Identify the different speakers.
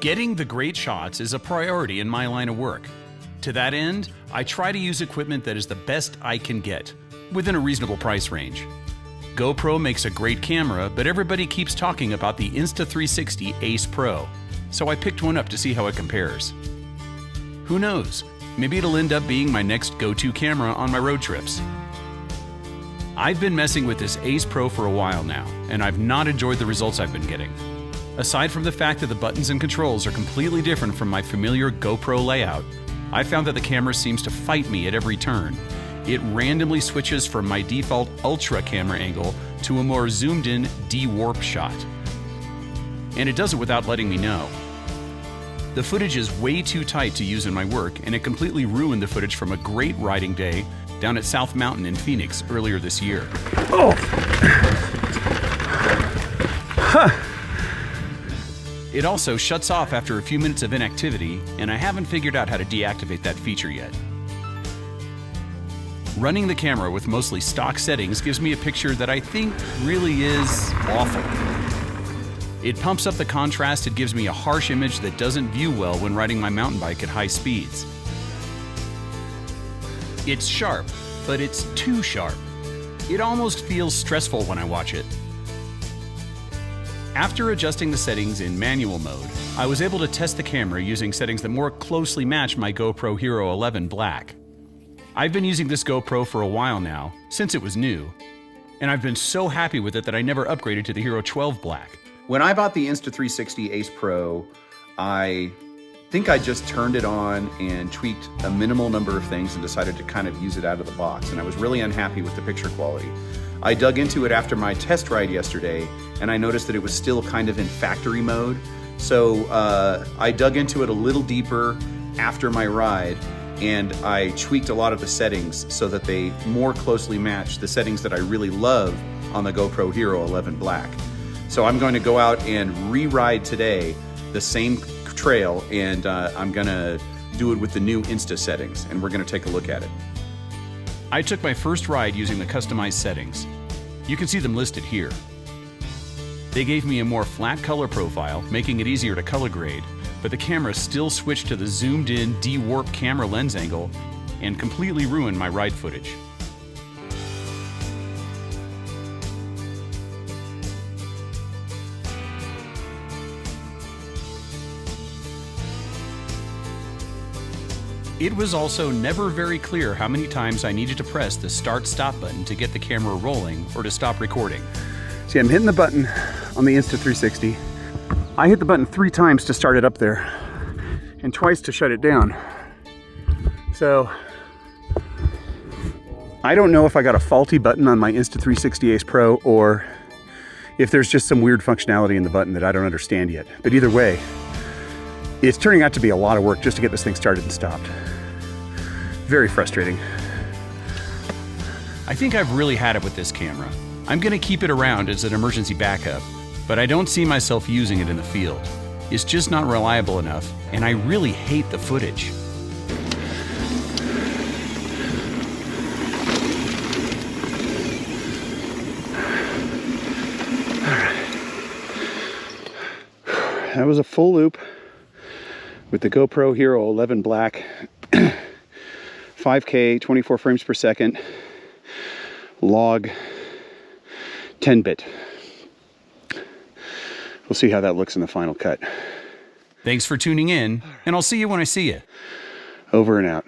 Speaker 1: Getting the great shots is a priority in my line of work. To that end, I try to use equipment that is the best I can get, within a reasonable price range. GoPro makes a great camera, but everybody keeps talking about the Insta360 Ace Pro, so I picked one up to see how it compares. Who knows, maybe it'll end up being my next go-to camera on my road trips. I've been messing with this Ace Pro for a while now, and I've not enjoyed the results I've been getting. Aside from the fact that the buttons and controls are completely different from my familiar GoPro layout, I found that the camera seems to fight me at every turn. It randomly switches from my default ultra camera angle to a more zoomed-in de-warp shot. And it does it without letting me know. The footage is way too tight to use in my work, and it completely ruined the footage from a great riding day down at South Mountain in Phoenix earlier this year.
Speaker 2: Oh! Huh.
Speaker 1: It also shuts off after a few minutes of inactivity, and I haven't figured out how to deactivate that feature yet. Running the camera with mostly stock settings gives me a picture that I think really is awful. It pumps up the contrast, it gives me a harsh image that doesn't view well when riding my mountain bike at high speeds. It's sharp, but it's too sharp. It almost feels stressful when I watch it. After adjusting the settings in manual mode, I was able to test the camera using settings that more closely match my GoPro Hero 11 Black. I've been using this GoPro for a while now, since it was new, and I've been so happy with it that I never upgraded to the Hero 12 Black.
Speaker 3: When I bought the Insta360 Ace Pro, I think I just turned it on and tweaked a minimal number of things and decided to kind of use it out of the box, and I was really unhappy with the picture quality. I dug into it after my test ride yesterday, and I noticed that it was still kind of in factory mode. So I dug into it a little deeper after my ride, and I tweaked a lot of the settings so that they more closely match the settings that I really love on the GoPro Hero 11 Black. So I'm going to go out and re-ride today the same trail, and I'm gonna do it with the new Insta settings, and we're gonna take a look at it.
Speaker 1: I took my first ride using the customized settings. You can see them listed here. They gave me a more flat color profile, making it easier to color grade, but the camera still switched to the zoomed-in de-warp camera lens angle and completely ruined my ride footage. It was also never very clear how many times I needed to press the start-stop button to get the camera rolling or to stop recording.
Speaker 2: See, I'm hitting the button on the Insta360. I hit the button 3 times to start it up there and twice to shut it down. So I don't know if I got a faulty button on my Insta360 Ace Pro or if there's just some weird functionality in the button that I don't understand yet. But either way, it's turning out to be a lot of work just to get this thing started and stopped. Very frustrating.
Speaker 1: I think I've really had it with this camera. I'm gonna keep it around as an emergency backup, but I don't see myself using it in the field. It's just not reliable enough, and I really hate the footage.
Speaker 2: That was a full loop with the GoPro Hero 11 Black, 5K, 24 frames per second, log, 10-bit. We'll see how that looks in the final cut.
Speaker 1: Thanks for tuning in, and I'll see you when I see you.
Speaker 2: Over and out.